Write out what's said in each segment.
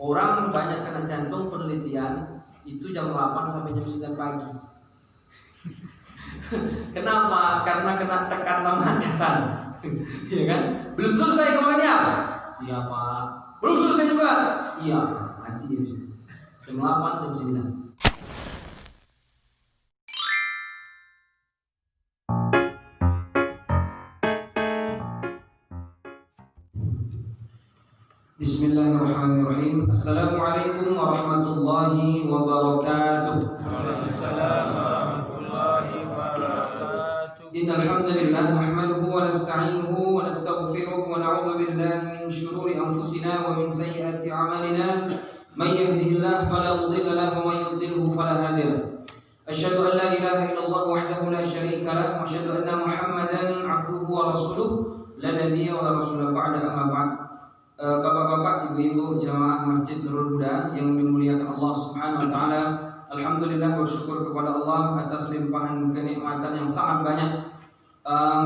Orang banyak kena jantung penelitian itu jam 8 sampai jam 9 pagi. Kenapa? Karena kena tekan sama atasan. Iya kan? Belum selesai kemarinnya. Iya Pak. Belum selesai juga. Iya, nanti ya bisa. Jam 8 jam 9. Bismillahirrahmanirrahim. Assalamualaikum warahmatullahi wabarakatuh. Waalaikumsalam warahmatullahi wabarakatuh. Innal hamdalillah nahmaduhu wa nasta'inuhu wa nastaghfiruh wa na'udzu billahi min shururi anfusina wa min sayyiati a'malina. May yahdihillahu fala mudilla lahu wa may yudlilhu fala hadiya lahu. Asyhadu an la ilaha illallah wahdahu la syarika lahu wa asyhadu anna Muhammadan 'abduhu wa rasuluh la nabiyya wa la rasula ba'da amma ba'd. Bapak-bapak, ibu-ibu jamaah Masjid Nurul Huda yang dimuliakan Allah Subhanahu wa taala. Alhamdulillah, bersyukur kepada Allah atas limpahan kenikmatan yang sangat banyak.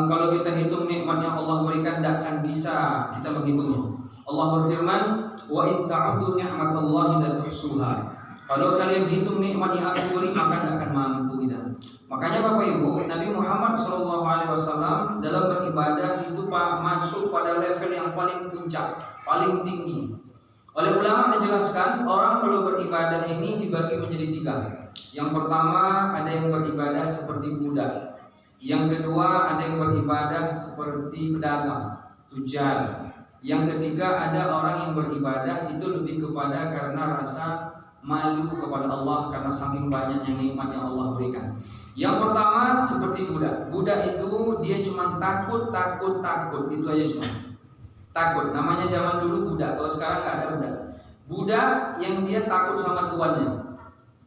Kalau kita hitung nikmat yang Allah berikan tidak akan bisa kita menghitungnya. Allah berfirman, "Wa in ta'uddu ni'matallahi la tuhsuha." Kalau kalian hitung nikmat yang aku beri maka tidak akan mampu kita. Makanya Bapak Ibu, Nabi Muhammad SAW dalam beribadah itu masuk pada level yang paling puncak, paling tinggi. Oleh ulama dijelaskan, orang kalau beribadah ini dibagi menjadi 3. Yang pertama, ada yang beribadah seperti budak. Yang kedua, ada yang beribadah seperti pedagang, tujar. Yang ketiga, ada orang yang beribadah itu lebih kepada karena rasa malu kepada Allah karena saking banyaknya nikmat yang Allah berikan. Yang pertama seperti budak. Budak itu dia cuma takut, itu aja cuma takut. Namanya zaman dulu budak. Kalau sekarang nggak ada budak. Budak yang dia takut sama tuannya.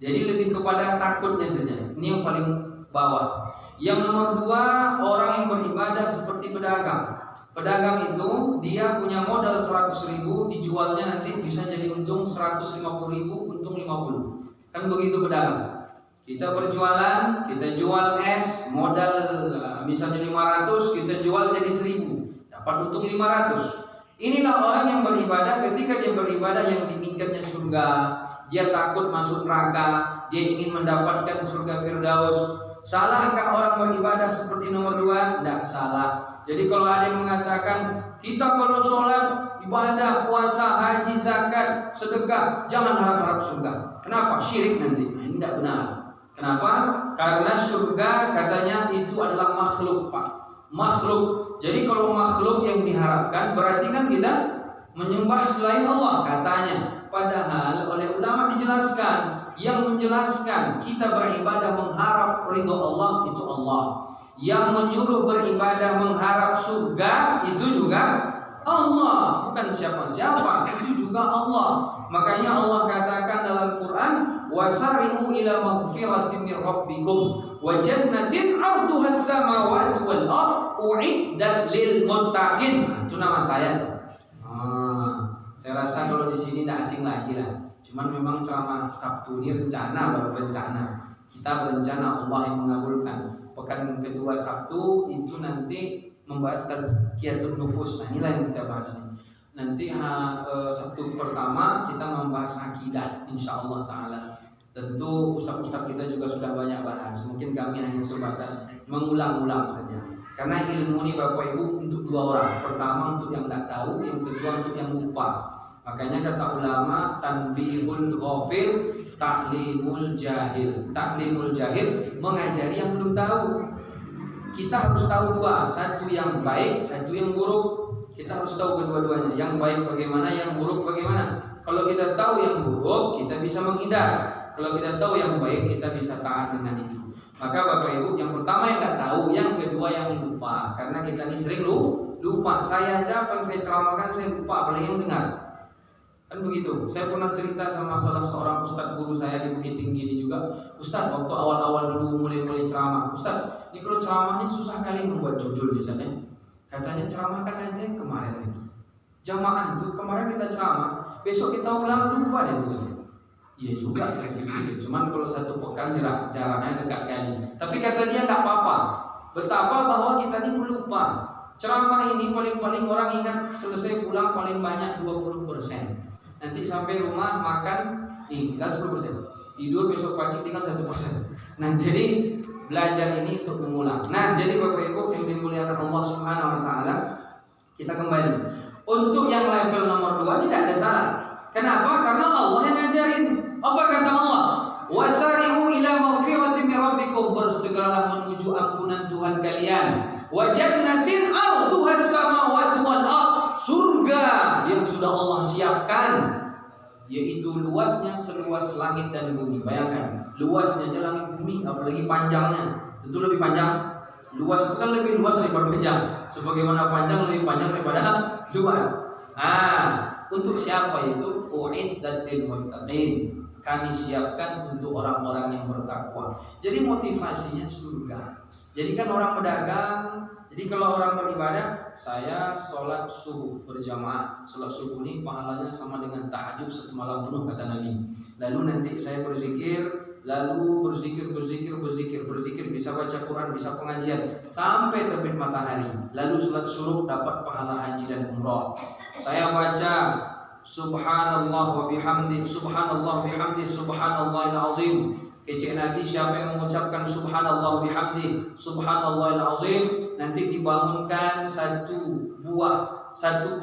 Jadi lebih kepada takutnya saja. Ini yang paling bawah. Yang nomor 2, orang yang beribadah seperti pedagang. Pedagang itu dia punya modal 100.000, dijualnya nanti bisa jadi untung 150.000, untung 50. Kan begitu pedagang. Kita berjualan, kita jual es, modal misalnya 500, kita jual jadi 1.000, dapat untung 500. Inilah orang yang beribadah. Ketika dia beribadah yang diinginkannya surga, dia takut masuk neraka, dia ingin mendapatkan surga Firdaus. Salahkah orang beribadah seperti nomor 2? Tidak salah. Jadi kalau ada yang mengatakan kita kalau sholat, ibadah, puasa, haji, zakat, sedekah, jangan harap-harap surga. Kenapa? Syirik nanti. Ini tidak benar. Kenapa? Karena surga katanya itu adalah makhluk, Pak. Makhluk. Jadi kalau makhluk yang diharapkan berarti kan kita menyembah selain Allah katanya. Padahal oleh ulama dijelaskan, yang menjelaskan kita beribadah mengharap ridho Allah itu Allah. Yang menyuruh beribadah mengharap surga itu juga Allah, bukan siapa-siapa, itu juga Allah. Makanya Allah katakan dalam Quran, wasari'u ila maghfiratin min rabbikum wa jannatin 'arduha as-samawati wal ardh u'iddat lil muttaqin. Itu nama saya. Saya rasa kalau di sini tidak asing lagi lah. Cuman memang ceramah Sabtu ini rencana baru rencana. Kita berencana Allah yang mengabulkan. Pekan kedua Sabtu itu nanti membahas tazkiyatun nufus. Nah, inilah yang kita bahas. Nanti Sabtu pertama kita membahas akidah insyaallah taala. Tentu ustaz-ustaz kita juga sudah banyak bahas. Mungkin kami hanya sebatas mengulang-ulang saja. Karena ilmu ini Bapak Ibu untuk 2 orang. Pertama untuk yang tidak tahu, yang kedua untuk yang lupa. Makanya kata ulama, tanbihul ghafil, taklimul jahil. Taklimul jahil mengajari yang belum tahu. Kita harus tahu 2, satu yang baik, satu yang buruk. Kita harus tahu kedua-duanya. Yang baik bagaimana, yang buruk bagaimana. Kalau kita tahu yang buruk, kita bisa menghindar. Kalau kita tahu yang baik, kita bisa taat dengan itu. Maka Bapak Ibu, yang pertama yang nggak tahu, yang kedua yang lupa. Karena kita ini sering lupa. Saya aja apa yang saya ceramahkan saya lupa, apalagi yang dengar. Kan begitu. Saya pernah cerita sama salah seorang ustadz guru saya di Bukit Tinggi ini juga. Ustadz, waktu awal-awal dulu mulai ceramah, Ustadz, ini kalau ceramahnya susah kali membuat judul biasanya. Katanya ceramahkan aja yang kemarin ini. Jamaah itu kemarin kita ceramah, besok kita ulang lupa deh begitu. Iya juga saya pikir. Cuman kalau 1 pekan jaraknya dekat kali. Tapi kata dia nggak apa-apa. Betapa bahwa kita ini lupa. Ceramah ini paling-paling orang ingat selesai pulang paling banyak 20%. Nanti sampai rumah makan, nih tinggal 10%. Tidur besok pagi tinggal 1%. Nah jadi belajar ini untuk mengulang. Nah jadi Bapak Ibu yang dimuliakan Allah Subhanahu Wa Taala, kita kembali untuk yang level nomor 2 tidak ada salah. Kenapa? Karena Allah yang ngajarin. Apa kata Allah? Wasari'u ila maghfiratin min rabbikum, bersegeralah menuju ampunan Tuhan kalian. Wa jannatin 'arduhas samawati wal ardh, surga yang sudah Allah siapkan, yaitu luasnya seluas langit dan bumi. Bayangkan, luasnya aja langit bumi, apalagi panjangnya. Tentu lebih panjang. Luas itu kan lebih luas daripada panjang. Sebagaimana panjang lebih panjang daripada luas. Untuk siapa itu? U'iddat lil muttaqin. Kami siapkan untuk orang-orang yang bertakwa. Jadi motivasinya surga. Jadi kan orang pedagang, jadi kalau orang beribadah, saya sholat subuh berjamaah. Sholat subuh ini pahalanya sama dengan tahajud satu malam penuh kata Nabi. Lalu nanti saya berzikir, lalu berzikir, bisa baca Quran, bisa pengajian sampai terbit matahari. Lalu sholat syuruk dapat pahala haji dan umrah. Saya baca Subhanallah wa bihamdi, Subhanallah bihamdi, Subhanallahil azim. Kecik Nabi, siapa yang mengucapkan Subhanallah bihamdi, Subhanallahil azim, nanti dibangunkan satu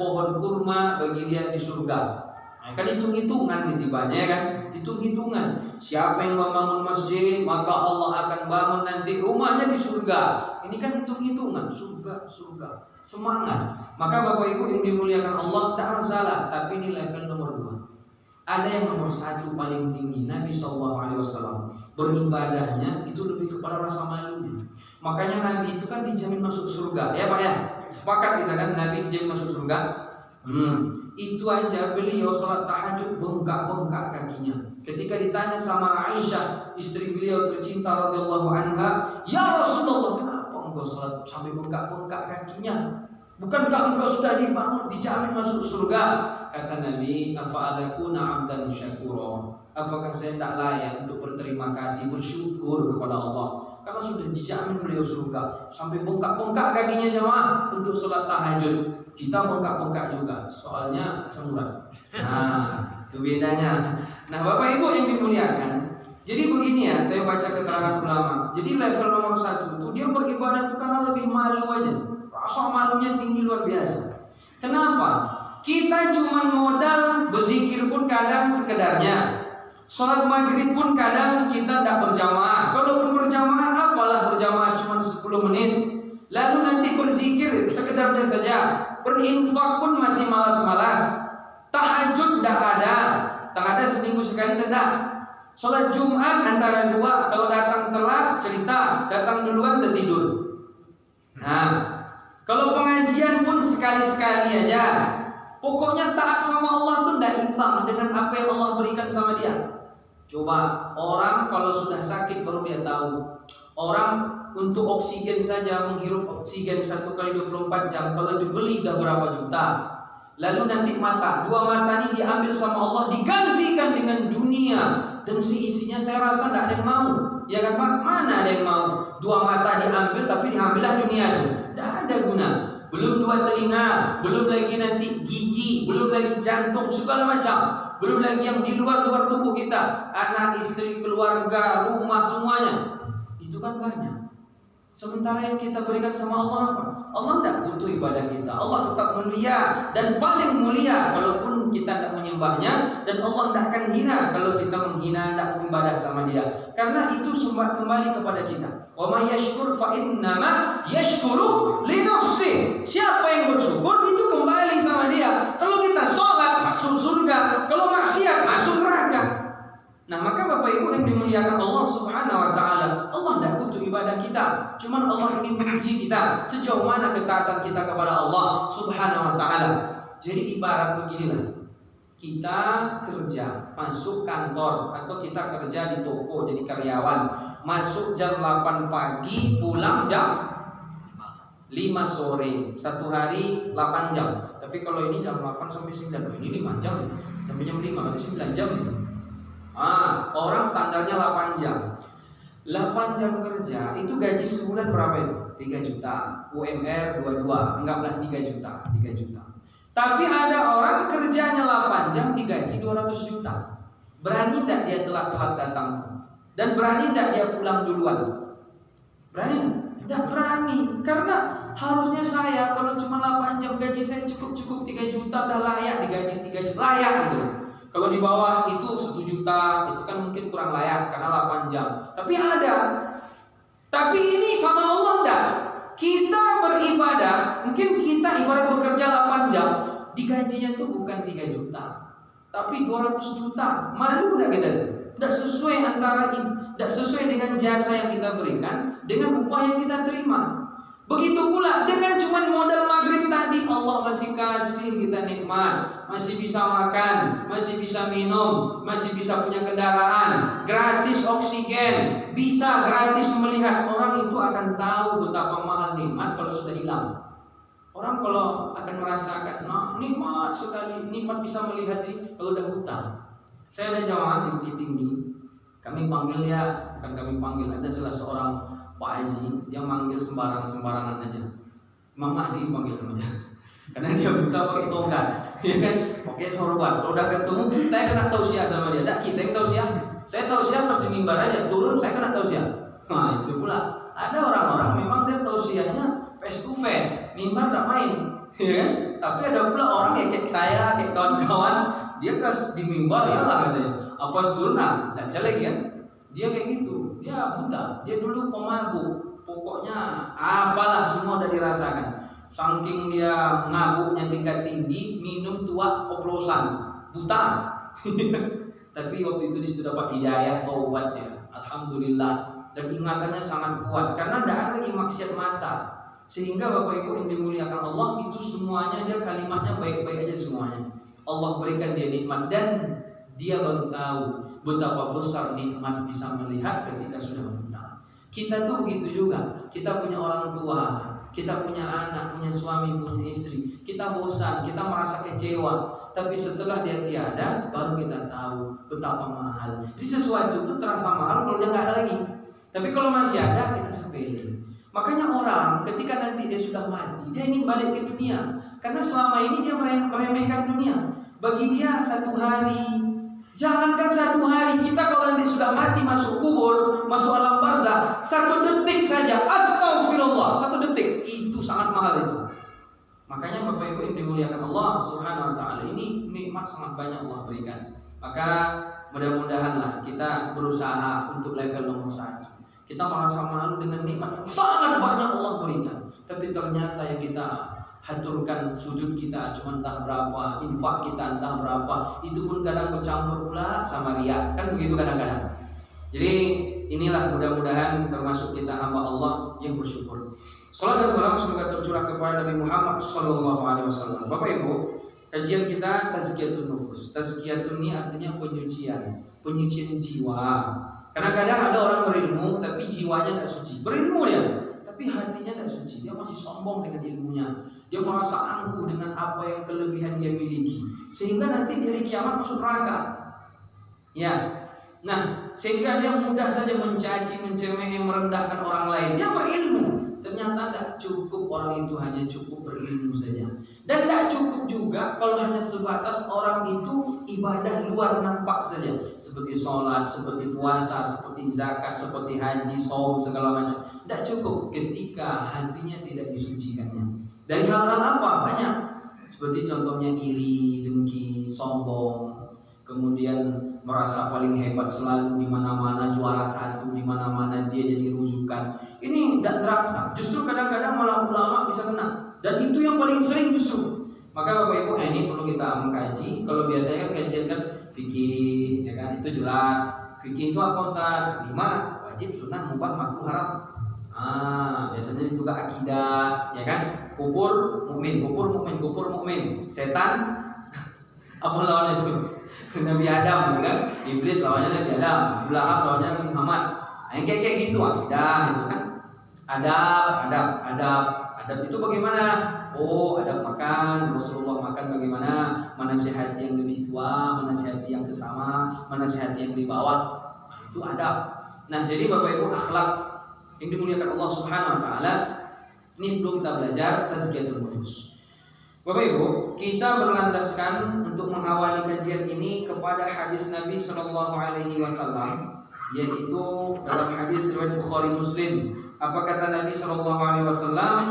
pohon kurma bagi dia di surga. Nah, kan hitung-hitungan tibanya kan, hitung-hitungan. Siapa yang membangun masjid, maka Allah akan bangun nanti rumahnya di surga. Ini kan hitung-hitungan, surga. Semangat. Maka Bapak Ibu yang dimuliakan Allah, tak masalah, tapi ini level nomor 2. Ada yang nomor 1 paling tinggi, Nabi SAW beribadahnya itu lebih kepada rasa malunya. Makanya Nabi itu kan dijamin masuk surga, ya Pak ya. Sepakat kita kan Nabi dijamin masuk surga. Itu aja beliau sholat tahajud bengkak-bengkak kakinya. Ketika ditanya sama Aisyah, istri beliau tercinta radhiyallahu anha, "Ya Rasulullah, kenapa engkau sholat sampai bengkak-bengkak kakinya? Bukankah engkau sudah dijamin masuk surga?" Kata Nabi, "Afa'alakuna 'abdan syakura." Apakah saya tak layak untuk berterima kasih, bersyukur kepada Allah? Karena sudah dijamin beliau surga. Sampai bengkak-bengkak kakinya jemaah untuk sholat tahajud. Kita bengkak-bengkak juga, soalnya semurah. Nah, itu bedanya. Nah, Bapak Ibu yang dimuliakan, jadi begini ya, saya baca keterangan ulama. Jadi level nomor 1 itu dia beribadah itu karena lebih malu aja. Rasa malunya tinggi luar biasa. Kenapa? Kita cuma modal berzikir pun kadang sekedarnya. Sholat maghrib pun kadang kita tidak berjamaah. Kalaupun berjamaah, apalah berjamaah cuma 10 menit. Lalu nanti berzikir sekedarnya saja. Berinfak pun masih malas-malas. Tahajud tidak ada. Tak ada seminggu sekali tidak. Sholat Jumat antara 2. Kalau datang telat cerita, datang duluan dan tidur. Nah, kalau pengajian pun sekali-sekali aja. Pokoknya taat sama Allah tuh tidak imbang dengan apa yang Allah berikan sama dia. Coba orang kalau sudah sakit baru dia tahu. Orang untuk oksigen saja menghirup oksigen 1 kali 24 jam kalau dibeli udah berapa juta. Lalu nanti mata, 2 mata ini diambil sama Allah digantikan dengan dunia dan isinya saya rasa tidak ada yang mau. Ya kan Pak? Mana ada yang mau? 2 mata diambil tapi diambillah dunia itu. Tidak ada guna. Belum 2 telinga, belum lagi nanti gigi, belum lagi jantung, segala macam. Belum lagi yang di luar tubuh kita, anak, istri, keluarga, rumah, semuanya. Itu kan banyak. Sementara yang kita berikan sama Allah apa? Allah tidak butuh ibadah kita. Allah tetap mulia dan paling mulia kalaupun kita tidak menyembahnya, dan Allah tidak akan hina kalau kita menghina, tidak beribadah sama dia. Karena itu semua kembali kepada kita. Wa may yashkur fa innama yashkuru li nafsi. Siapa yang bersyukur itu kembali sama dia. Kalau kita sholat masuk surga, kalau maksiat masuk neraka. Nah, maka Bapak Ibu yang dimuliakan Allah Subhanahu wa taala, Allah tidak butuh ibadah kita. Cuma Allah ingin menguji kita sejauh mana ketaatan kita kepada Allah Subhanahu wa taala. Jadi ibarat beginilah. Kita kerja, masuk kantor atau kita kerja di toko jadi karyawan. Masuk jam 8 pagi, pulang jam 5 sore. Satu hari 8 jam. Tapi kalau ini jam 8 sampai 9, ini 5 jam. Sampai jam 5, berarti 9 jam. Orang standarnya 8 jam. 8 jam kerja, itu gaji sebulan berapa itu? 3 juta. UMR 22, anggaplah 3 juta. Tapi ada orang kerjanya 8 jam digaji 200 juta. Berani tidak dia telat-telat datang? Dan berani tidak dia pulang duluan? Berani? Tidak berani. Karena harusnya saya kalau cuma 8 jam gaji saya cukup 3 juta udah layak digaji 3 juta. Layak gitu. Kalau di bawah itu 1 juta itu kan mungkin kurang layak karena 8 jam. Tapi ada. Tapi ini sama Allah enggak. Kita beribadah, mungkin kita ibarat bekerja 8 jam, digajinya itu bukan 3 juta, tapi 200 juta. Malu enggak kita? Enggak sesuai antara ini, enggak sesuai dengan jasa yang kita berikan dengan upah yang kita terima. Begitu pula dengan cuma modal maghrib tadi, Allah masih kasih kita nikmat, masih bisa makan, masih bisa minum, masih bisa punya kendaraan, gratis oksigen, bisa gratis melihat. Orang itu akan tahu betapa mahal nikmat kalau sudah hilang. Orang kalau akan merasakan, nah, nikmat sekali, nikmat bisa melihat ini kalau udah hutang. Saya ada jamaah di Bukit Tinggi, kami panggil dia, bukan kami panggil, ada salah seorang Pak Haji, dia manggil sembarangan aja. Imam Mahdi panggil namanya. Karena dia buta pakai tongkat, ya kan? Pakai sorban. Kalau udah ketemu, saya kena tausiah sama dia. Tidak kita yang tausiah. Saya tausiah pas di mimbar aja, turun saya kena tausiah. Nah itu pula. Ada orang-orang memang dia tausiahnya face to face, mimbar tidak main, ya kan? Tapi ada pula orang kayak saya, kayak kawan-kawan, dia pas di mimbar ya lah katanya. Apa turun tidak bisa lagi kan? Dia kayak gitu, dia buta, dia dulu pemabuk, pokoknya apalah semua udah dirasakan. Saking dia mabuknya tingkat tinggi, minum tua oplosan, buta. Tapi waktu itu disitu dapat hidayah, taubat ya, alhamdulillah. Dan ingatannya sangat kuat, karena tidak ada lagi maksiat mata. Sehingga Bapak Ibu yang dimuliakan Allah, itu semuanya dia kalimatnya baik-baik aja semuanya. Allah berikan dia nikmat dan dia baru tahu betapa besar nikmat bisa melihat ketika sudah meninggal. Kita tuh begitu juga. Kita punya orang tua, kita punya anak, punya suami, punya istri. Kita bosan, kita merasa kecewa. Tapi setelah dia tiada, baru kita tahu betapa mahal. Jadi sesuatu itu terasa mahal kalau dia nggak ada lagi. Tapi kalau masih ada, kita sepele. Makanya orang ketika nanti dia sudah mati, dia ingin balik ke dunia. Karena selama ini dia meremehkan dunia. Bagi dia 1 hari. Jangankan 1 hari, kita kalau nanti sudah mati masuk kubur, masuk alam barzah, 1 detik saja, astagfirullah, 1 detik, itu sangat mahal itu. Makanya Bapak Ibu yang dimuliakan Allah Subhanahu wa taala, ini nikmat sangat banyak Allah berikan. Maka mudah-mudahanlah kita berusaha untuk level nomor 1. Kita merasa malu dengan nikmat yang sangat banyak Allah berikan, tapi ternyata yang kita haturkan sujud kita cuma entah berapa, infak kita entah berapa, itu pun kadang bercampur pula sama riya, kan begitu kadang-kadang. Jadi inilah mudah-mudahan termasuk kita hamba Allah yang bersyukur. Salat dan salam semoga tercurah kepada Nabi Muhammad SAW. Bapak Ibu, kajian kita tazkiyatun nufus. Tazkiyatun ini artinya penyucian jiwa. Kadang-kadang ada orang berilmu tapi jiwanya tidak suci. Berilmu dia, tapi hatinya tidak suci. Dia masih sombong dengan ilmunya. Dia merasa angkuh dengan apa yang kelebihan dia miliki, sehingga nanti di hari kiamat masuk neraka. Ya, nah sehingga dia mudah saja mencaci, mencemooh, merendahkan orang lain. Dia berilmu, ternyata tidak cukup orang itu hanya cukup berilmu saja. Dan tidak cukup juga kalau hanya sebatas orang itu ibadah luar nampak saja, seperti sholat, seperti puasa, seperti zakat, seperti haji, saum, segala macam. Tidak cukup ketika hatinya tidak disucikannya. Dari hal-hal apa? Banyak. Seperti contohnya iri, dengki, sombong, kemudian merasa paling hebat selalu di mana-mana, juara 1 di mana-mana dia jadi rujukan. Ini tidak terasa. Justru kadang-kadang malah ulama bisa kena. Dan itu yang paling sering justru. Maka Bapak Ibu, ini perlu kita mengkaji. Kalau biasanya kan kajian kan fikih, ya kan? Itu jelas. Fikih itu apa Ustaz? 5 wajib, sunnah, mubah, makruh, haram. Biasanya juga akidah, ya kan? Kufur mukmin, setan apa lawan itu? Nabi Adam, kan? Iblis lawannya Nabi Adam, Lahab lawannya Nabi Muhammad. Nah, kayak gitu akidah, itu kan? Adab itu bagaimana? Oh, adab makan, Rasulullah makan bagaimana? Menasihati yang lebih tua, menasihati yang sesama, menasihati yang di bawah. Nah, itu adab. Nah, jadi Bapak Ibu, akhlak yang dimuliakan Allah Subhanahu wa taala, ini perlu kita belajar tazkiyatun nufus. Bapak Ibu, kita berlandaskan untuk mengawali kajian ini kepada hadis Nabi Shallallahu Alaihi Wasallam, yaitu dalam hadis riwayat Bukhari Muslim. Apa kata Nabi Shallallahu Alaihi Wasallam?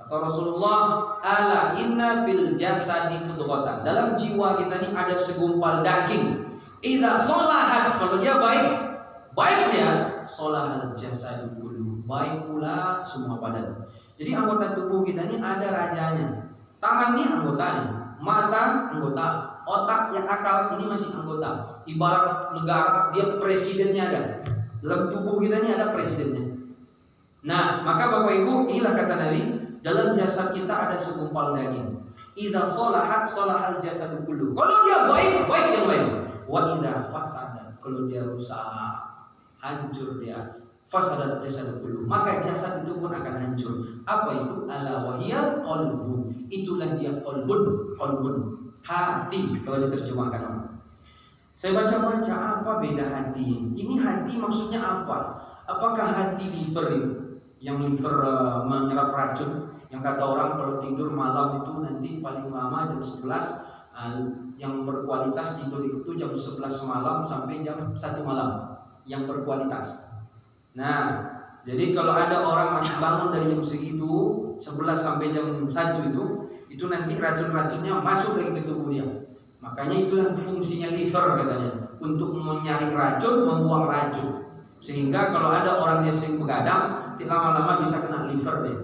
Kata Rasulullah, ala inna fil jasadi mudghatan. Dalam jiwa kita ini ada segumpal daging. Idza sholahat, kalau dia baik dia, sholahal jasadu kullu, baik pula semua badan. Jadi anggota tubuh kita ini ada rajanya. Tangan ini anggotanya, mata anggota, otak yang akal ini masih anggota. Ibarat negara, dia presidennya ada. Dalam tubuh kita ini ada presidennya. Nah, maka Bapak Ibu, inilah kata Nabi, dalam jasad kita ada segumpal daging. Idza sholahat sholahal jasadu kullu. Kalau dia baik yang lain. Wa idza fasadat, kalau dia rusak, hancur dia, fasadat jasadu kullu, maka jasad itu pun akan hancur. Apa itu? Ala wahiyal qalbu. Itulah dia qalbun, hati kalau diterjemahkan orang. Saya baca-baca apa beda hati. Ini hati maksudnya apa? Apakah hati liver itu? Yang liver menyerap racun, yang kata orang kalau tidur malam itu nanti paling lama jam 11, yang berkualitas tidur itu jam 11 malam sampai jam 1 malam yang berkualitas. Nah, jadi kalau ada orang masih bangun dari jam segitu 11 sampai jam 1 itu nanti racun-racunnya masuk lagi ke tubuh dia. Makanya itulah fungsinya liver katanya, untuk menyaring racun, membuang racun. Sehingga kalau ada orang yang sering begadang, lama-lama bisa kena liver deh.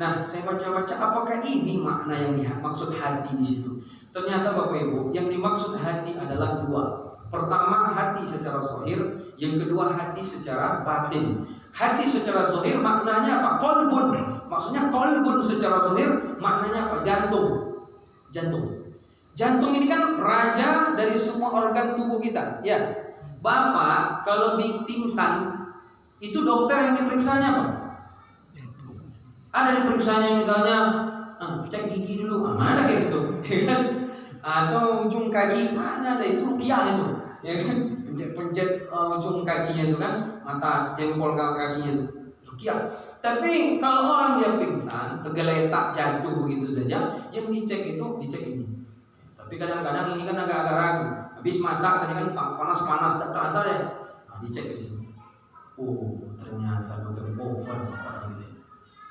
Nah, saya baca-baca apakah ini makna yang dimaksud hati di situ. Ternyata Bapak Ibu, yang dimaksud hati adalah dua. Pertama, hati secara zahir, yang kedua hati secara batin. Hati secara zahir maknanya apa? Qalbun. Maksudnya qalbun secara zahir maknanya apa? Jantung ini kan raja dari semua organ tubuh kita. Ya. Bapak kalau pingsan, itu dokter yang diperiksanya apa? Ada diperiksanya misalnya cek gigi dulu, mana kayak gitu, atau ujung kaki mana ada itu rukiah itu, ya kan? Pencet ujung kakinya itu kan, mata jempol kakinya itu rukiah. Tapi kalau orang dia pingsan, tergeletak jatuh begitu saja, yang dicek ini. Tapi kadang-kadang ini kan agak-agak ragu. Habis masak tadi kan panas-panas tak terasa ya. Nah, dicek ke sini. Oh, ternyata dokter over gitu.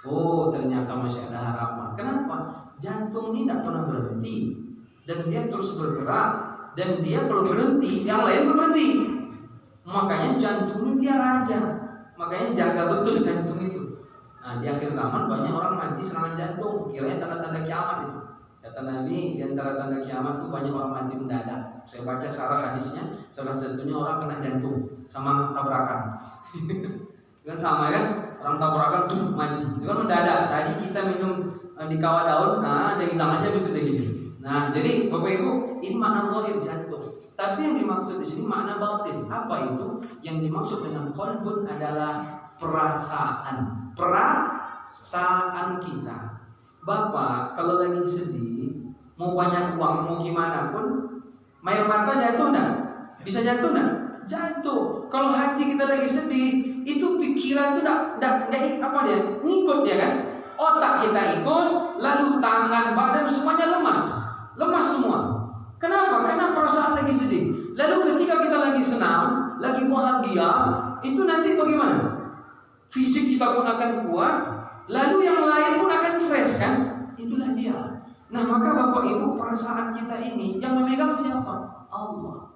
Oh, ternyata masih ada harapan. Kenapa? Jantung ini tidak pernah berhenti dan dia terus bergerak, dan dia kalau berhenti, yang lain pun berhenti. Makanya jantung ini dia raja. Makanya jaga betul jantung itu. Nah, di akhir zaman banyak orang mati serangan jantung. Kiranya tanda-tanda kiamat itu. Kata Nabi, di antara tanda kiamat itu banyak orang mati mendadak. Saya baca sarah hadisnya, salah satunya orang kena jantung sama tabrakan. Kan sama kan, orang tabrakan tuh mati. Itu kan mendadak. Tadi kita minum di kawah daun, nah ada hilang aja habis itu gitu. Nah, jadi Bapak Ibu, ini makna zahir jantung. Tapi yang dimaksud di sini makna batin. Apa itu? Yang dimaksud dengan qalbun adalah perasaan kita. Bapak kalau lagi sedih, mau banyak uang, mau gimana pun, air mata jatuh enggak? Bisa jatuh enggak? Jatuh. Kalau hati kita lagi sedih, itu pikiran itu enggak apa dia? Ngikut dia kan? Otak kita ikut, lalu tangan, badan semuanya lemas semua. Kenapa? Karena perasaan lagi sedih. Lalu ketika kita lagi senang, lagi bahagia, itu nanti bagaimana? Fisik kita pun akan kuat. Lalu yang lain pun akan fresh kan? Itulah dia. Nah, maka Bapak Ibu, perasaan kita ini yang memegang siapa? Allah.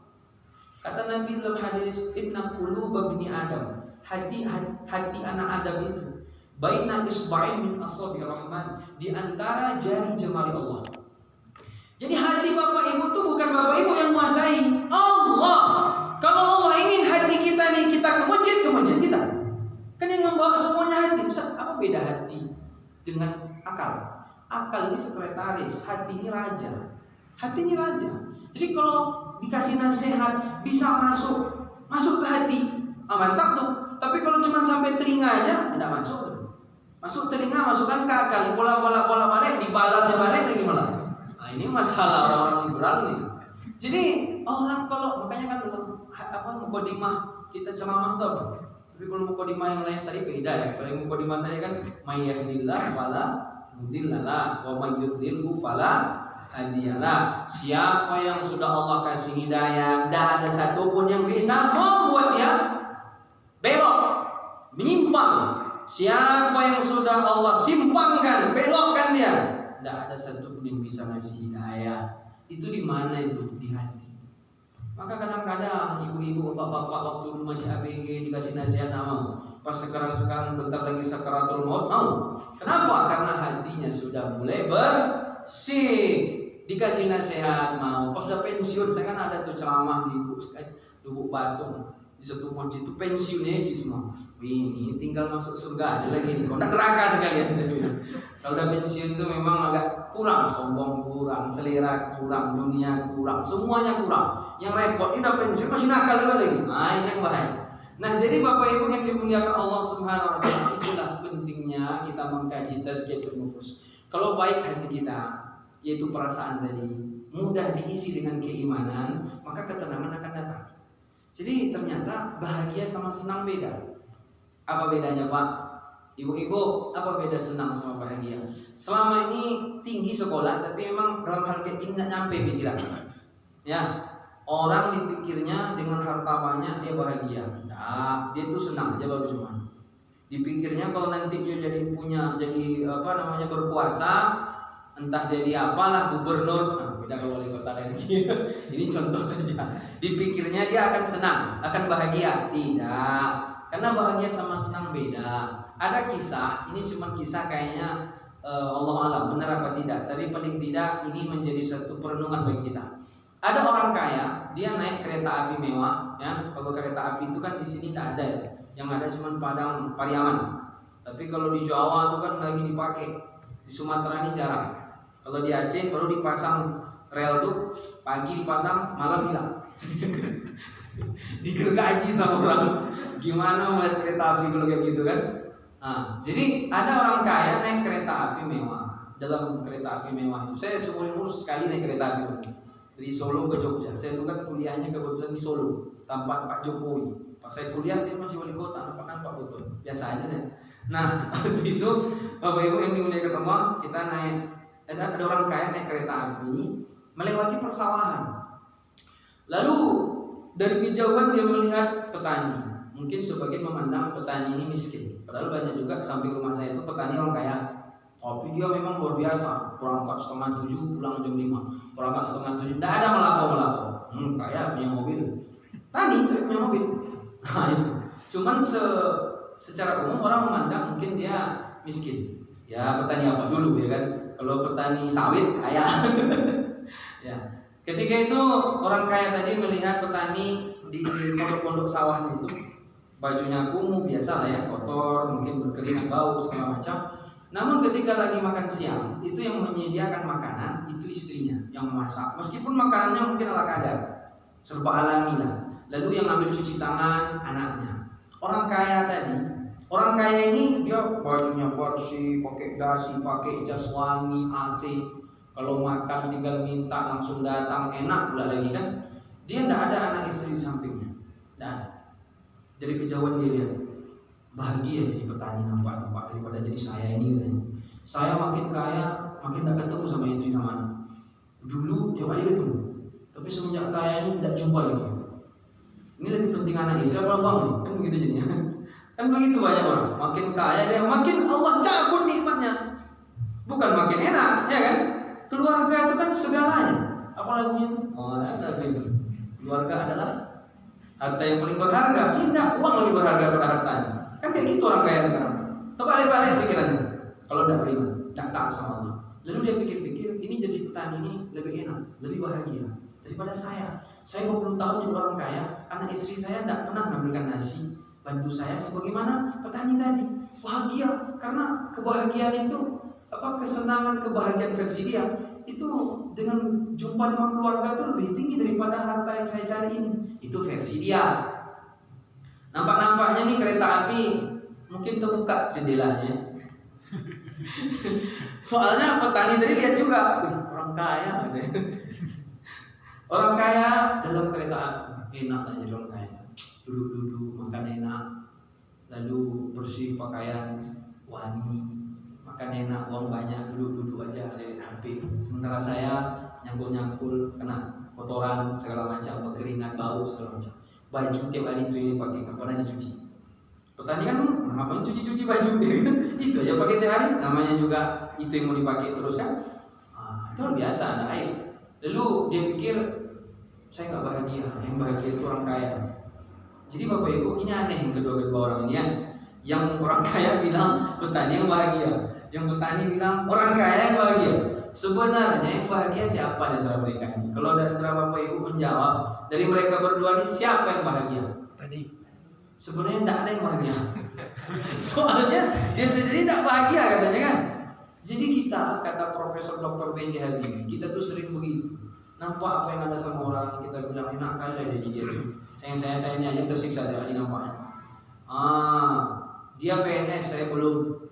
Kata Nabi dalam hadis, inna quluba bani Adam, hati anak Adam itu baina isba'in min asabi rahman, di antara jari jemari Allah. Jadi hati Bapak Ibu itu bukan Bapak Ibu yang menguasai, Allah. Kalau Allah ingin hati kita nih, kita ke masjid kita. Kan yang membawa semuanya hati. Ustaz, apa beda hati dengan akal? Akal ini sekretaris, hati ini raja. Jadi kalau dikasih nasihat bisa masuk ke hati, mantap tuh. Tapi kalau cuma sampai telinga aja, tidak masuk. Masuk telinga, masukkan ke akal, bola balik, dibalasnya balik lagi malah. Nah, ini masalah orang-orang liberal nih. Jadi orang kalau makanya kan mukadimah kita ceramah tuh apa? Tapi kalau mukadimah yang lain tadi beda ya. Kalau mukadimah saya kan mayyadillah wala mudillalah wa may yudlilhu fala hadiyalah. Siapa yang sudah Allah kasih hidayah, tidak ada satupun yang bisa membuat dia belok, menyimpang. Siapa yang sudah Allah simpangkan, belokkan dia, tidak ada satupun yang bisa ngasih hidayah. Itu di mana itu? Di hati. Maka kadang-kadang ibu-ibu, bapak-bapak waktu dulu masih ABG dikasih nasihat mau, pas sekarang bentar lagi sakaratul maut mau. Kenapa? Karena hatinya sudah mulai bersih. Dikasih nasihat mau, pas udah pensiun. Saya kan ada tuh ceramah di Lubuk Basung, di satu masjid itu pensiunnya sih semua. Ini tinggal masuk surga aja lagi nih, kok neraka sekalian saya bilang. Kalau udah pensiun itu memang agak kurang, sombong kurang, selera kurang, dunia kurang, semuanya kurang. Yang repot ini udah pensiun masih nakal juga lagi. Nah ini yang bahaya. Nah jadi Bapak Ibu yang dimuliakan Allah Subhanahu Wa Taala, itulah pentingnya kita mengkaji tazkiyatun nufus. Kalau baik hati kita, yaitu perasaan tadi, mudah diisi dengan keimanan, maka ketenangan akan datang. Jadi ternyata bahagia sama senang beda. Apa bedanya Pak? Ibu-ibu, apa beda senang sama bahagia? Selama ini tinggi sekolah, tapi memang dalam hal kayak ini nggak nyampe pikiran. Ya, orang dipikirnya dengan harta banyak dia bahagia. Nah, dia tuh senang aja baru cuma. Dipikirnya kalau nanti dia jadi berkuasa, entah jadi apalah gubernur, beda kalau wali kota lagi. Ini contoh saja. Dipikirnya dia akan senang, akan bahagia. Tidak, karena bahagia sama senang beda. Ada kisah, ini cuma kisah kayaknya Allah alam benar apa tidak, tapi paling tidak ini menjadi satu perenungan bagi kita. Ada orang kaya, dia naik kereta api mewah, ya. Kalau kereta api itu kan di sini tidak ada ya, yang ada cuma Padang Pariaman. Tapi kalau di Jawa itu kan lagi dipakai, di Sumatera ini jarang. Kalau di Aceh baru dipasang rel tuh, pagi dipasang, malam hilang. Digergaji sama orang. Gimana melihat kereta api kalau kayak gitu kan? Nah, jadi ada orang kaya naik kereta api mewah. Dalam kereta api mewah itu, saya seumur hidup sekali naik kereta api itu. Dari Solo ke Jogja. Saya dulu kan kuliahnya kebetulan di Solo, tempat Pak Jokowi. Pas saya kuliah dia masih wali kota, nampak betul. Biasa aja ya. Nah, waktu itu Bapak Ibu yang dimuliakan Allah, kita naik. Ada orang kaya naik kereta api melewati persawahan. Lalu dari kejauhan dia melihat petani. Mungkin sebagian memandang petani ini miskin. Padahal banyak juga samping rumah saya itu petani orang kaya. Tapi dia memang luar biasa. Berangkat 6:30 pulang jam 5. Berangkat 6:30 tidak ada melapor. Kaya punya mobil. Tani punya mobil. Nah itu. Cuman secara umum orang memandang mungkin dia miskin. Ya petani apa dulu ya kan? Kalau petani sawit kaya. Ya. Ketika itu orang kaya tadi melihat petani di pondok-pondok sawah itu, bajunya kumuh biasa lah ya, kotor, mungkin berkeringat, bau segala macam. Namun ketika lagi makan siang, itu yang menyediakan makanan itu istrinya yang memasak. Meskipun makanannya mungkin ala kadar, serba alami lah. Lalu yang ambil cuci tangan anaknya. Orang kaya tadi, orang kaya ini dia bajunya bersih, pakai dasi, pakai jas wangi, AC. Kalau makan tinggal minta langsung datang, enak pula lagi kan. Dia tidak ada anak istri di sampingnya. Dan dari kejauhan dia lihat, bahagia jadi petani nampak daripada jadi saya ini. Saya makin kaya, makin tidak ketemu sama istri sama anak. Dulu coba aja ketemu, tapi semenjak kaya ini tidak jumpa lagi. Ini lebih penting anak istri apa uang nih? Kan begitu jadinya. Kan begitu banyak orang, makin kaya dia makin Allah cabut nikmatnya. Bukan makin enak, ya kan? Keluarga itu kan segalanya. Apa lagunya itu? Oh, ada itu. Keluarga adalah harta yang paling berharga. Tidak, uang lebih berharga pada hartanya. Kan kayak gitu orang kaya sekarang. Terbalik-balik pikirannya. Kalau tidak beriman, tidak taat sama Allah. Lalu dia pikir-pikir, ini jadi petani ini lebih enak, lebih bahagia daripada saya. Saya 20 tahun jadi orang kaya, anak istri saya tidak pernah memberikan nasi, bantu saya sebagaimana petani tadi. Bahagia, karena kebahagiaan itu kesenangan, kebahagiaan versi dia itu dengan jumpa dengan keluarga itu lebih tinggi daripada harta yang saya cari ini. Itu versi dia. Nampak-nampaknya nih kereta api mungkin terbuka jendelanya. Soalnya petani tadi lihat juga, orang kaya. Orang kaya dalam kereta api enak aja orang kaya. Duduk-duduk makan enak, lalu bersih pakaian wangi. makan enak, uang banyak, duduk-duduk aja dari HP. Sementara saya nyangkul-nyangkul, kena kotoran segala macam, berkeringat, bau segala macam. Baju tiap hari itu yang pakai, nggak pernah dicuci. Petani kan ngapain cuci-cuci baju? Itu aja pakai tiap hari, namanya juga itu yang mau dipakai terus kan? Itu kan biasa, ada air. Lalu dia pikir saya nggak bahagia, yang bahagia itu orang kaya. Jadi Bapak Ibu, ini aneh yang kedua-kedua orang ini ya. Yang orang kaya bilang petani yang bahagia, yang petani bilang orang kaya yang bahagia. Sebenarnya yang bahagia siapa di antara mereka ini? Kalau di antara Bapak Ibu menjawab dari mereka berdua ini siapa yang bahagia? Tadi Sebenarnya tidak ada yang bahagia. Soalnya dia sendiri tidak bahagia katanya kan. Jadi kita, kata Profesor Dr. B.J. Habibie, kita tuh sering begitu. Nampak apa yang ada sama orang, kita bilang enak kali lah jadi dia tuh. Saya ini aja tersiksa dari nampaknya. Dia PNS, saya belum.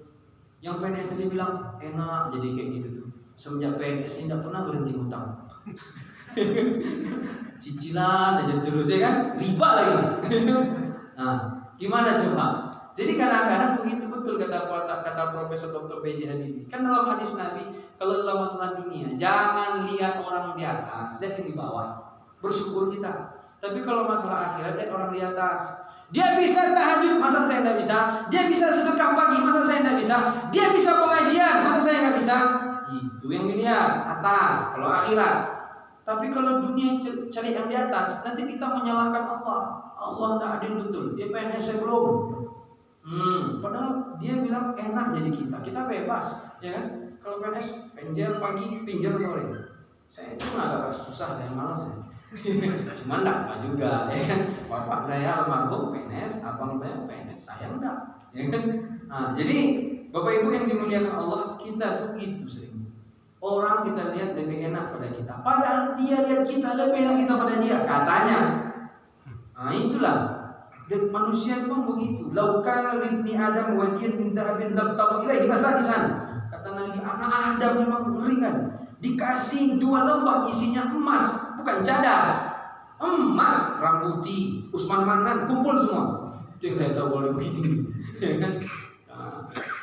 Yang PNS tadi bilang enak, jadi kayak gitu tuh. Semenjak PNS ini tidak pernah berhenti hutang. Cicilan aja terus ya kan, riba lagi. Nah, gimana coba? Jadi kadang-kadang begitu betul kata Profesor Dr. B.J. Habibie. Kan dalam hadis Nabi, kalau dalam masalah dunia, jangan lihat orang di atas, lihat yang di bawah. Bersyukur kita. Tapi kalau masalah akhirat, lihat orang di atas. Dia bisa tahajud, masa saya tidak bisa? Dia bisa sedekah pagi, masa saya tidak bisa? Dia bisa pengajian, masa saya nggak bisa? Itu yang dilihat atas. Kalau akhirat. Tapi kalau dunia cari yang di atas, nanti kita menyalahkan Allah. Allah tidak adil betul. Dia PNS saya belum. Padahal dia bilang enak jadi kita bebas, ya kan? Kalau PNS penjel pagi, pinjal sore. Saya itu agak susah dan malas ya. Cuman enggak juga, ya kan? Bapak saya almarhum PNS, abang saya PNS, saya enggak, ya kan? Nah, jadi Bapak Ibu yang dimuliakan Allah, kita tuh gitu sering. Orang kita lihat lebih enak pada kita, padahal dia lihat kita lebih enak kita pada dia, katanya. Nah itulah. Dan manusia itu begitu. Laukan libni Adam wajin min dhahabin lam tabu ilaihi masalisan. Kata Nabi, anak Adam memang mengerikan. Dikasih 2 lembah isinya emas, bukan cadas. Emas, rambuti, Usman Manan, kumpul semua. Itu yang saya tahu boleh begitu.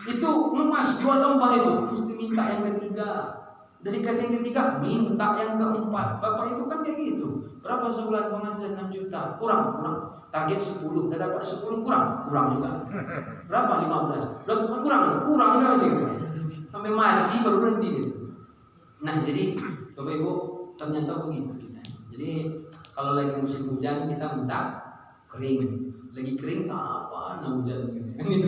Itu emas 2 lembah itu, mesti minta yang ketiga. Dari kasih yang ketiga, minta yang keempat. Bapak Ibu kan kayak gitu. Berapa sebulan penghasilan 6 juta? Kurang. Target 10, udah dapat 10 kurang juga. Berapa? 15. Kurang juga masih. Sampai mati baru berhenti gitu. Nah, jadi Bapak Ibu ternyata begitu kita. Jadi kalau lagi musim hujan kita minta kering. Lagi kering apa hujan gitu.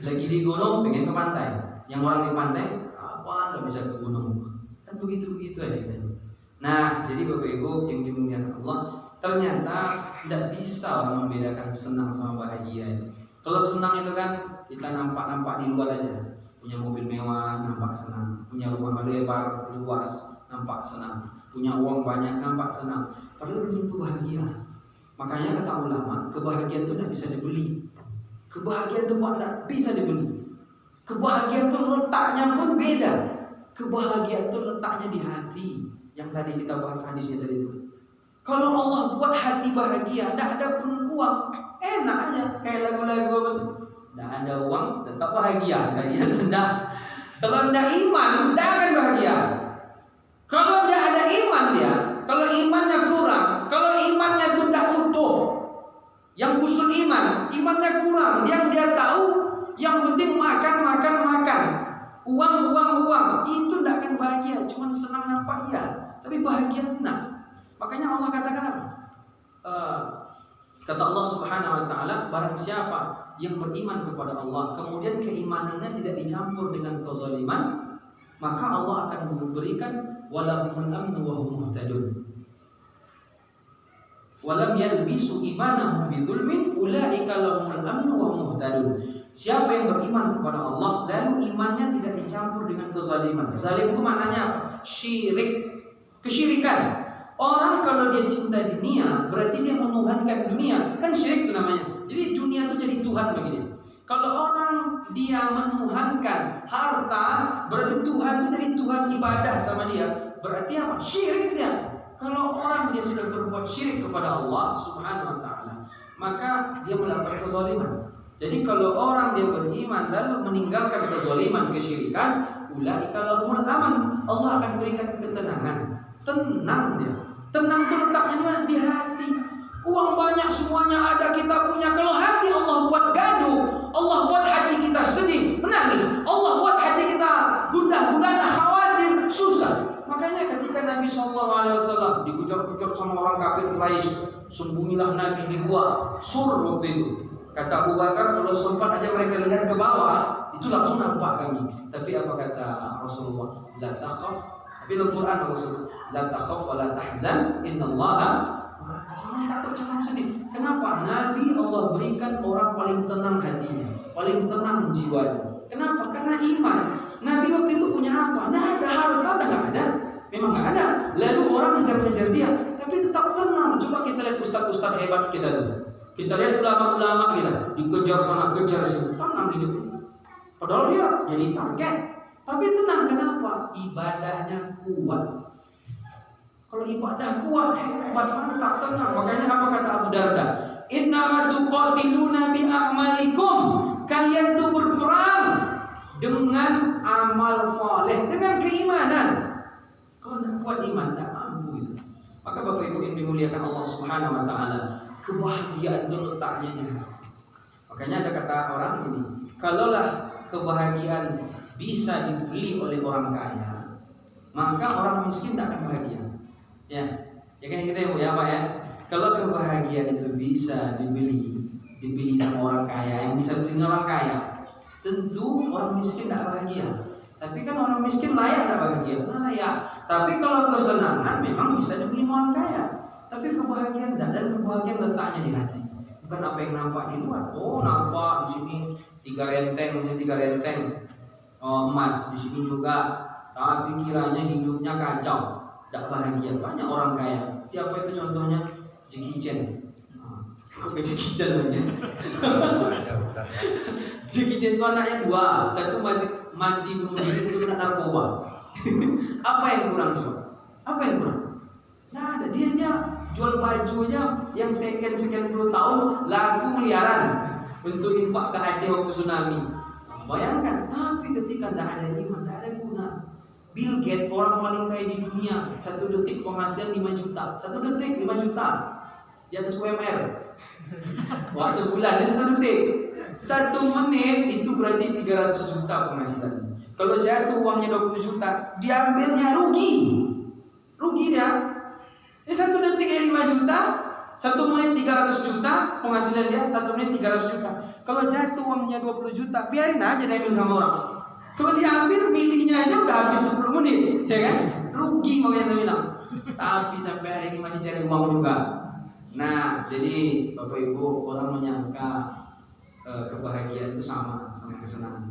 Lagi di gunung pengen ke pantai. Yang orang di pantai apa nggak bisa ke gunung. Kan begitu aja. Nah, jadi Bapak Ibu yang dimuliakan Allah, ternyata tidak bisa orang membedakan senang sama bahagia. Kalau senang itu kan kita nampak di luar aja, punya mobil mewah nampak senang, punya rumah lebar luas nampak senang, punya uang banyak nampak senang. Padahal belum tentu bahagia. Makanya kata ulama, kebahagiaan itu tidak bisa dibeli. Kebahagiaan itu tidak bisa dibeli. Kebahagiaan itu letaknya pun beda. Kebahagiaan itu letaknya di hati. Yang tadi kita bahas hadisnya tadi itu. Kalau Allah buat hati bahagia, tidak ada pun uang, enak aja. Kayak lagu-lagu apa tuh? Tidak ada uang, tetap bahagia. Tidak. Kalau tidak iman, tidak akan bahagia. Kalau tidak ada iman dia, kalau imannya kurang, kalau imannya itu tidak utuh, yang usul imannya kurang. Yang dia tahu, yang penting makan. Uang, itu tidak akan bahagia, cuma senang nampak ya, tapi bahagia enggak. Makanya Allah katakan apa? Kata Allah Subhanahu wa taala, barang siapa yang beriman kepada Allah, kemudian keimanannya tidak dicampur dengan kezaliman, maka Allah akan memberikan walahumul amnu wa hum muhtadun. Walam yalbisu imanahum bidzulmin ulaika lahumul amnu wa hum muhtadun. Siapa yang beriman kepada Allah lalu imannya tidak dicampur dengan kezaliman. Zalim itu maknanya apa? Syirik, kesyirikan. Orang kalau dia cinta dunia berarti dia menuhankan dunia. Kan syirik itu namanya. Jadi dunia itu jadi Tuhan bagi dia. Kalau orang dia menuhankan harta, berarti Tuhan itu jadi Tuhan ibadah sama dia. Berarti apa? Syirik dia. Kalau orang dia sudah berbuat syirik kepada Allah Subhanahu wa taala, maka dia melakukan kezaliman. Jadi kalau orang dia beriman lalu meninggalkan kezaliman, kesyirikan, ulaika lahumul aman. Allah akan berikan ketenangan. Tenang dia. Tenang itu letaknya di mana? Di hati. Uang banyak semuanya ada kita punya. Kalau hati Allah buat gaduh, Allah buat hati kita sedih, menangis, Allah buat hati kita gundah-gulana, khawatir, susah. Makanya ketika Nabi SAW dikejar-kejar sama orang kafir Quraisy, sembunyilah Nabi di gua Sur waktu itu. Kata Abu Bakar, kalau sempat aja mereka lihat ke bawah, itu langsung nampak kami. Tapi apa kata Rasulullah? La takhaf. Tapi dalam Quran Rasulullah, la takhaf wa la tahzan, innallaha. Jangan takut, jangan sedih. Kenapa? Nabi Allah berikan orang paling tenang hatinya, paling tenang jiwanya. Kenapa? Karena iman. Nabi waktu itu punya apa? Nah, ada harta, nggak ada. Memang nggak ada. Lalu orang mengejar-ngejar dia, tapi tetap tenang. Coba kita lihat ustaz-ustaz hebat kita dulu. Kita lihat ulama-ulama kita dikejar sana, kejar sini, tenang hidup. Padahal dia jadi target, tapi tenang. Kenapa? Ibadahnya kuat. Kalau ibadah kuat, hebat, mantap, tenang. Makanya apa kata Abu Darda? Innama tuqatiluna bi a'malikum. Kalian tuh berperang dengan amal soleh, dengan keimanan. Kalau tidak kuat iman, tak mampu itu. Maka Bapak Ibu yang dimuliakan Allah Subhanahu Wa Taala, kebahagiaan itu letaknya di hati. Makanya ada kata orang ini, kalaulah kebahagiaan bisa dibeli oleh orang kaya, maka orang miskin tidak akan bahagia. Ya kan kita ya Pak ya. Kalau kebahagiaan itu bisa dibeli sama orang kaya, yang bisa beli orang kaya, tentu orang miskin tidak bahagia. Tapi kan orang miskin layak tidak bahagia? Layak. Tapi kalau kesenangan memang bisa dibeli orang kaya. Tapi kebahagiaan tidak, dan kebahagiaan letaknya di hati. Bukan apa yang nampak di luar. Oh nampak di sini 3 renteng emas, di sini juga. Tapi kiranya hidupnya kacau, tidak bahagia. Banyak orang kaya. Siapa itu contohnya? Jackie Chan. Kok ke Jackie Chan namanya? Jackie Chan itu anaknya 2. Satu mati bunuh diri, satu kena narkoba. Apa yang kurang coba? Apa yang kurang? Nah, ada dia jual bajunya yang sekian puluh tahun laku miliaran untuk infak ke Aceh waktu tsunami. Bayangkan, tapi ketika tidak ada iman, tidak ada guna. Bill Gates, orang paling kaya di dunia, 1 detik penghasilan 5 juta. 1 detik 5 juta. Di atas UMR. Wah, sebulan, 1 detik. 1 menit itu berarti 300 juta penghasilan. Kalau jatuh uangnya 20 juta, diambilnya rugi. Rugi dia. 1 detik 5 juta, 1 menit 300 juta penghasilan dia, 1 menit 300 juta. Kalau jatuh uangnya 20 juta, biarin aja diambil sama orang. Kalau diambil milihnya aja udah habis 10 menit, ya kan? Rugi makanya saya bilang. Tapi sampai hari ini masih cari uang juga. Nah, jadi Bapak Ibu, orang menyangka kebahagiaan itu sama kesenangan.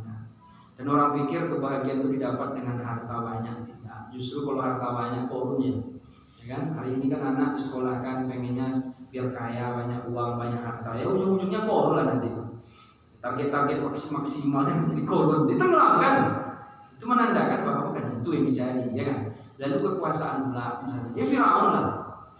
Dan orang pikir kebahagiaan itu didapat dengan harta banyak. Tidak. Justru kalau harta banyak korunnya. Ya kan? Hari ini kan anak disekolahkan pengennya biar kaya, banyak uang, banyak harta. Ya ujung-ujungnya korun lah nanti. Target-target maksimalnya menjadi korun, ditenggelamkan. Itu menandakan bahwa bukan itu yang dicari, ya kan? Lalu kekuasaan pula, ya Firaun lah,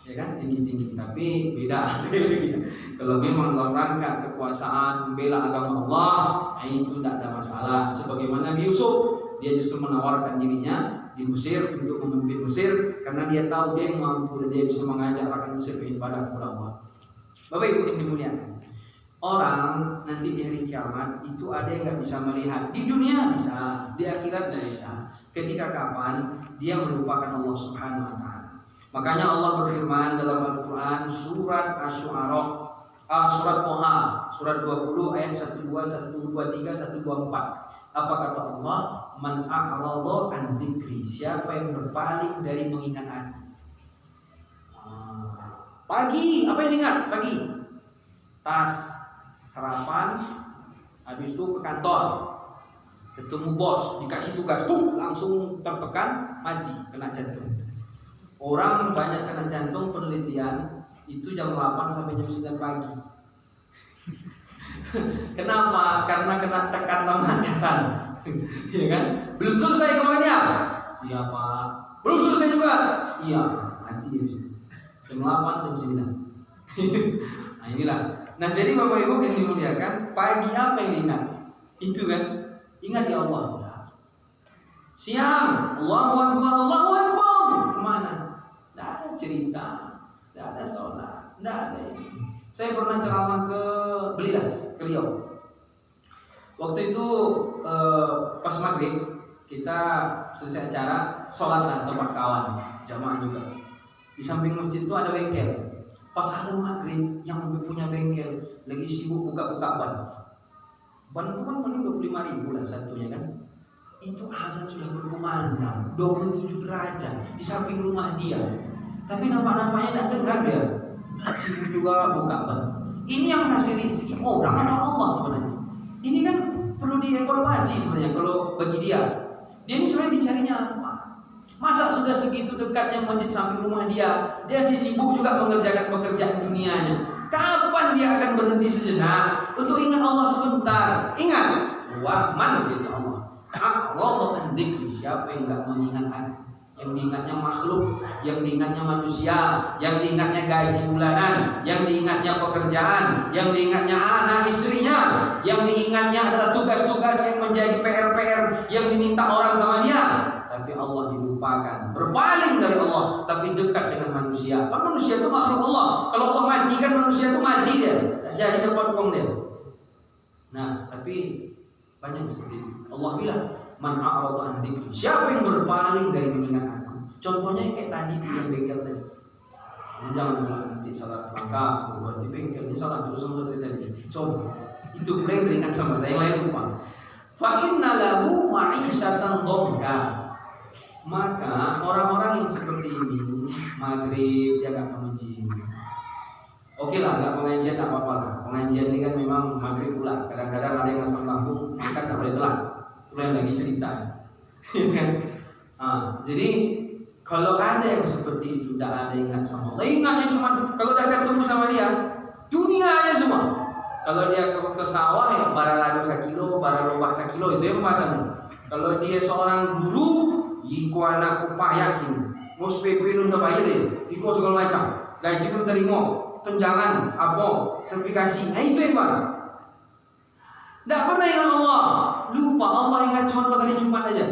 ya kan, tinggi-tinggi. Tapi beda sekali lagi. Kalau memang dalam rangka kekuasaan, membela agama Allah, itu tidak ada masalah. Sebagaimana Nabi Yusuf, dia justru menawarkan dirinya di Mesir untuk memimpin Mesir karena dia tahu dia yang mampu dan dia bisa mengajak rakyat Mesir beribadah kepada Allah. Bapak Ibu yang dimuliakan, orang nanti di hari kiamat itu ada yang nggak bisa melihat. Di dunia bisa, di akhirat tidak bisa. Ketika kapan dia melupakan Allah Subhanahu Wa Taala. Makanya Allah berfirman dalam Al-Quran surat Asy-Syu'ara, surat Toha, surat 20 ayat 12, 123, 124. Apa kata Allah? Man a'rada an dzikri, siapa yang berpaling dari mengingat aku. Pagi, apa yang ingat? Pagi, tas, sarapan, habis itu ke kantor, ketemu bos, dikasih tugas, langsung tertekan, mati, kena jantung. Orang banyak kena jantung, penelitian itu jam 8 sampai jam 9 pagi. Kenapa? Karena kena tekan sama atasan. Ya kan? Belum selesai kemarinnya. Iya Pak. Belum selesai juga. Iya, mati ya bisa. Jam 8 jam 9. Nah inilah. Nah jadi Bapak Ibu yang dimuliakan, pagi apa yang diingat? Itu kan, ingat ya Allah. Siang, Allahu Akbar, Allahu Akbar. Kemana? Tidak ada cerita, tidak ada sholat, tidak ada ini. Saya pernah ceramah ke Belilas, ke Riau. Waktu itu pas maghrib kita selesai acara, sholat lah tempat kawan, jamaah juga. Di samping masjid itu ada bengkel. Pas azan maghrib, yang punya bengkel lagi sibuk buka-buka ban. Ban itu kan paling 25.000 lah satunya kan. Itu azan sudah berkumandang 27 derajat di samping rumah dia. Tapi nampak-nampaknya tidak dengar dia. Sibuk juga buka ban. Ini yang ngasih rezeki orang atau Allah sebenarnya. Ini kan perlu dievaluasi sebenarnya kalau bagi dia. Dia ini sebenarnya dicarinya apa? Masa sudah segitu dekatnya masjid samping rumah dia sibuk juga mengerjakan pekerjaan dunianya. Kapan dia akan berhenti sejenak untuk ingat Allah sebentar? Ingat, wa man Allah. Allah dzikri, siapa yang enggak mengingat aku? Yang diingatnya makhluk, yang diingatnya manusia, yang diingatnya gaji bulanan, yang diingatnya pekerjaan, yang diingatnya anak istrinya, yang diingatnya adalah tugas-tugas yang menjadi PR-PR yang diminta orang sama dia. Tapi Allah dilupakan, berpaling dari Allah, tapi dekat dengan manusia. Kan manusia itu makhluk Allah. Kalau Allah mati kan manusia itu mati dia, jadi dapat uang dia. Nah, tapi banyak seperti itu. Allah bilang, man a'rada an dzikri, siapa yang berpaling dari mengingat aku. Contohnya kayak tadi di bengkel tadi. Jangan nanti salah langkah, buat di bengkel ini salah terus sama tadi. Contoh itu mulai teringat sama saya, yang lain lupa. Fa inna lahu ma'isyatan dhanka. Maka orang-orang yang seperti ini maghrib dia enggak mengaji. Oke lah, enggak pengajian enggak apa-apa lah. Pengajian ini kan memang maghrib pula. Kadang-kadang ada yang asam lambung, kan enggak boleh telat. Itu yang lagi cerita. Jadi kalau ada yang seperti itu, tidak ada ingat sama Allah. Ingatnya cuma kalau udah ketemu sama dia, dunianya semua. Kalau dia ke sawah ya bara lado 1 kilo, bara lobak 1 kilo, itu yang pembahasannya. Kalau dia seorang guru, iko anak upayakin, bos PP lu udah bayar deh, iko segala macam, gaji lu terima, tunjangan, apa, sertifikasi, itu yang mana? Tidak pernah ingat Allah, lupa Allah ingat cuma pas hari Jumat aja.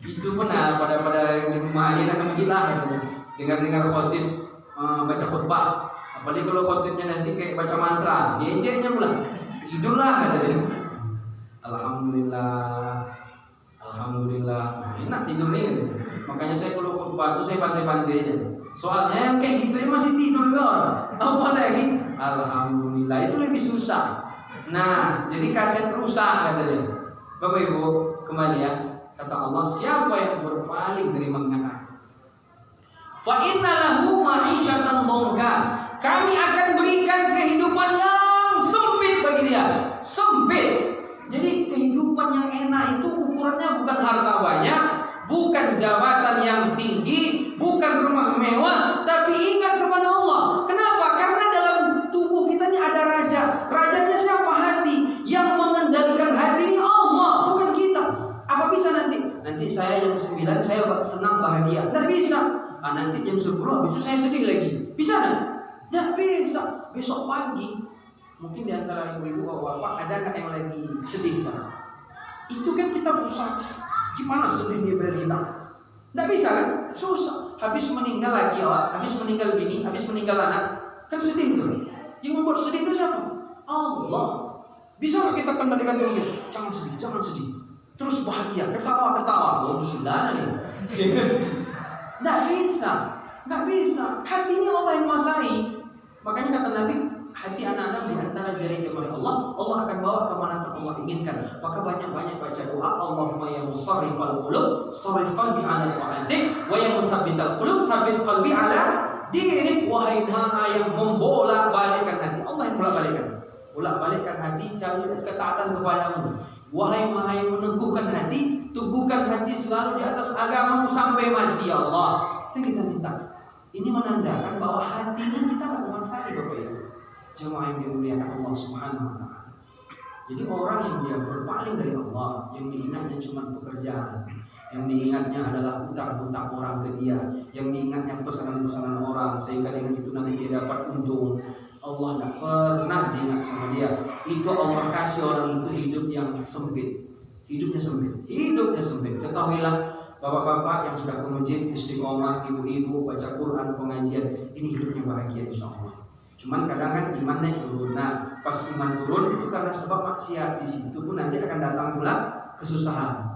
Itu benar pada yang di rumah aja nak masjid lah, dengar khotib baca khutbah. Apalagi kalau khotibnya nanti kayak baca mantra, diejeknya pula, tidurlah katanya. Alhamdulillah, enak tidur nih. Makanya saya kalau khutbah itu saya pantai-pantai aja. Soalnya yang kayak gitu ya masih tidur kan. Apalagi alhamdulillah itu lebih susah. Nah, jadi kaset rusak katanya. Bapak Ibu, kembali ya. Kata Allah, siapa yang berpaling dari mengingat aku? Fa inna lahu ma'isyatan dhanka. Kami akan berikan kehidupan yang sempit bagi dia. Sempit. Jadi kehidupan yang enak itu ukurannya bukan harta banyak, bukan jabatan yang tinggi, bukan rumah mewah, tapi ingat kepada Allah. Kenapa? Karena dalam tubuh kita ini ada raja. Rajanya siapa? Hati. Yang mengendalikan hati ini Allah, bukan kita. Apa bisa nanti? Nanti saya jam 9 saya senang bahagia. Tidak bisa. Nanti jam 10 habis itu saya sedih lagi. Bisa nggak? Tidak bisa. Besok pagi mungkin di antara ibu-ibu bapak ada nggak yang lagi sedih sekarang? Itu kan kita berusaha. Gimana sedihnya biar hilang? Tidak bisa kan? Susah. Habis meninggal lagi awak, habis meninggal bini, habis meninggal anak, kan sedih tuh. Yang membuat sedih itu siapa? Allah. Bisa nggak kita kendalikan dulu? Jangan sedih, jangan sedih. Terus bahagia, ketawa-ketawa. Oh gila nih. Nggak bisa. Hati ini Allah yang menguasai. Makanya kata Nabi, hati anak Adam di antara jari jemari Allah, Allah akan bawa kemana pun Allah inginkan. Maka banyak-banyak baca doa, Allahumma ya musarrifal qulub, sarrif qalbi ala ta'atik, wa ya muthabbital qulub, thabbit qalbi ala dinik. Wahai Maha yang membolak-balikkan hati, Allah yang bolak-balikkan. Bolak-balikkan hati cari ketaatan kepadamu. Wahai Maha yang meneguhkan hati, teguhkan hati selalu di atas agamamu sampai mati ya Allah. Itu kita minta. Ini menandakan bahwa hati ini kita tidak menguasai Bapak Ibu. Jemaah yang dimuliakan Allah Subhanahu wa taala. Jadi orang yang dia berpaling dari Allah, yang diingatnya cuma pekerjaan, yang diingatnya adalah hutang-hutang orang ke dia, yang diingatnya pesanan-pesanan orang sehingga dengan itu nanti dia dapat untung. Allah tidak pernah diingat sama dia. Itu Allah kasih orang itu hidup yang sempit. Hidupnya sempit. Ketahuilah bapak-bapak yang sudah ke masjid, istiqomah, ibu-ibu baca Quran, pengajian, ini hidupnya bahagia insya Allah. Cuman kadang kan imannya turun. Nah, pas iman turun itu karena sebab maksiat, di situ pun nanti akan datang pula kesusahan.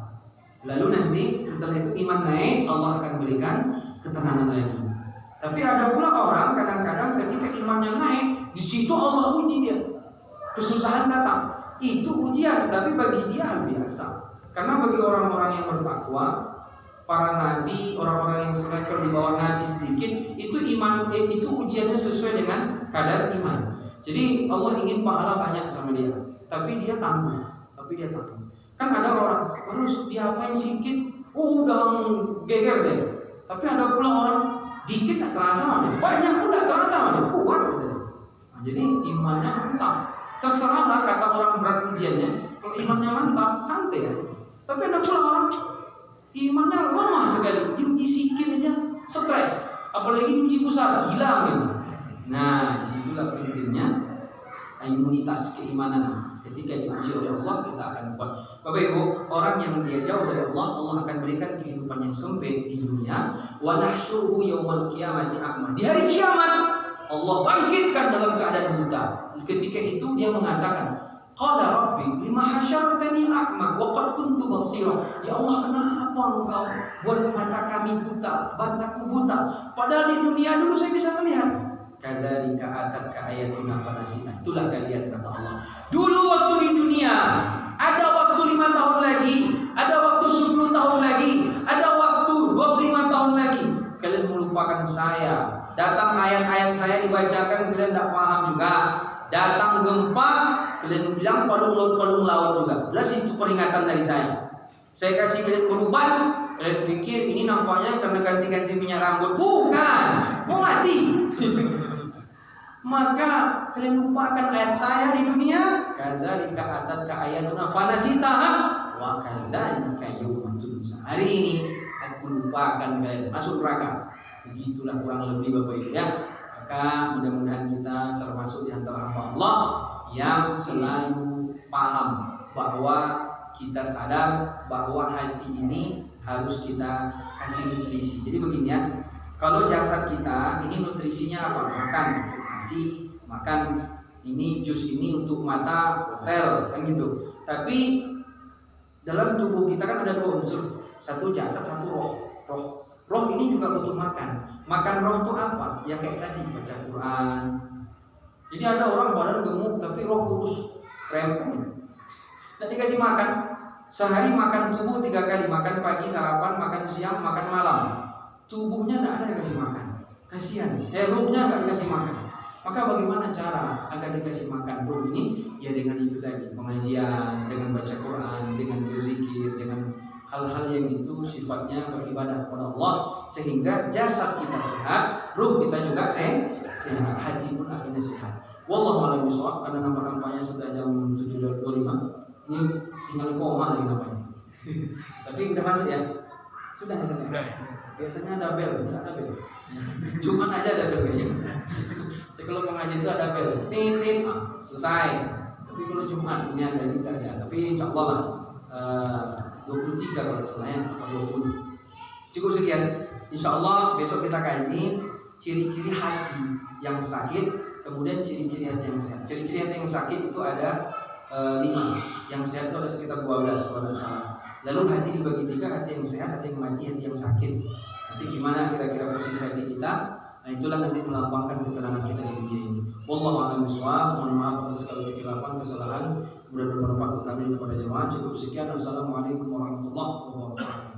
Lalu nanti setelah itu iman naik, Allah akan berikan ketenangan lagi. Tapi ada pula orang kadang-kadang ketika imannya naik, di situ Allah uji dia. Kesusahan datang, itu ujian, tapi bagi dia hal biasa. Karena bagi orang-orang yang bertakwa, para nabi, orang-orang yang selevel di bawah nabi sedikit, itu iman, itu ujiannya sesuai dengan kadar iman. Jadi Allah ingin pahala banyak sama dia, tapi dia tangguh. Kan ada orang terus diapain sedikit, udah geger deh. Tapi ada pula orang dikit nggak terasa mana, banyak pun nggak terasa mana, kuat. Nah, jadi imannya mantap. Terserahlah kata orang berat ujiannya. Kalau imannya mantap, santai ya. Tapi ada pula orang imannya lemah sekali, diuji sedikit aja stres, apalagi diuji besar, gila gitu. Nah, disitulah pentingnya imunitas keimanan. Ketika diuji oleh Allah, kita akan kuat. Bapak Ibu, orang yang dia jauh dari Allah, Allah akan berikan kehidupan yang sempit di dunia. Wa nahsyuruhu yaumal qiyamati a'ma. Di hari kiamat Allah bangkitkan dalam keadaan buta. Ketika itu dia mengatakan, qala rabbi lima hasyartani a'ma wa qad kuntu basira. Ya Allah, kenapa engkau buat mata kami buta, mataku buta, padahal di dunia dulu saya bisa melihat. Kadzalika atatka ayatuna fanasina. Itulah kalian, kata Allah. Dulu waktu di dunia, ada waktu 5 tahun lagi, ada waktu 10 tahun lagi, ada waktu 25 tahun lagi, kalian melupakan saya. Datang ayat-ayat saya dibacakan, kalian tidak paham juga. Datang gempa, kalian bilang palung laut juga. Jelas itu peringatan dari saya. Saya kasih kalian berubat, kalian pikir ini nampaknya karena ganti-ganti minyak rambut. Bukan, mau mati. Maka kalian lupakan ayat saya di dunia. Kadzalika atatka ayatuna fanasitaha wa kadzalika yawma tunsa. Hari ini aku lupakan kalian, masuk neraka. Begitulah kurang lebih Bapak Ibu ya. Maka mudah-mudahan kita termasuk di antara hamba Allah yang selalu paham bahwa kita sadar bahwa hati ini harus kita kasih nutrisi. Jadi begini ya, kalau jasad kita ini nutrisinya apa? Makan, nasi, makan ini jus ini untuk mata, hotel, kan gitu. Tapi dalam tubuh kita kan ada 2 unsur, satu jasad, satu roh. Roh ini juga butuh makan. Makan roh itu apa? Ya kayak tadi baca Quran. Jadi ada orang badan gemuk tapi roh kurus, rempong. Tadi kasih makan. Sehari makan tubuh 3 kali, makan pagi, sarapan, makan siang, makan malam. Tubuhnya tidak ada dikasih makan. Kasihan. Rohnya nggak dikasih makan. Maka bagaimana cara agar dikasih makan roh ini? Ya dengan itu tadi, pengajian, dengan baca Quran, dengan berzikir, dengan hal-hal yang itu sifatnya beribadah kepada Allah, sehingga jasad kita sehat, ruh kita juga sehat, hati pun akhirnya sehat. Wallahu a'lam bishawab. Karena nampak-nampaknya sudah jam 7.25. Ini tinggal koma lagi nampaknya. Tapi udah masuk ya? Sudah ya? Biasanya ada bel, tidak ada bel. Cuman aja ada bel kayaknya. Kalau pengajian itu ada bel, tit, selesai. Tapi kalau Jumat ini ada juga ya. Tapi insya Allah lah 23 kalau selain atau 20. Cukup sekian. Insya Allah besok kita kaji ciri-ciri hati yang sakit, kemudian ciri-ciri hati yang sehat. Ciri-ciri hati yang sakit itu ada 5. Yang sehat itu ada sekitar 12 kalau tidak salah. Lalu hati dibagi 3, hati yang sehat, hati yang mati, hati yang sakit. Nanti gimana kira-kira posisi hati kita? Nah itulah nanti melambangkan ketenangan kita di dunia ini. Wallahu a'lam bishawab. Mohon maaf atas segala kekhilafan, kesalahan. Mudah-mudahan bermanfaat kami kepada jemaah. Cukup sekian. Assalamualaikum warahmatullahi wabarakatuh.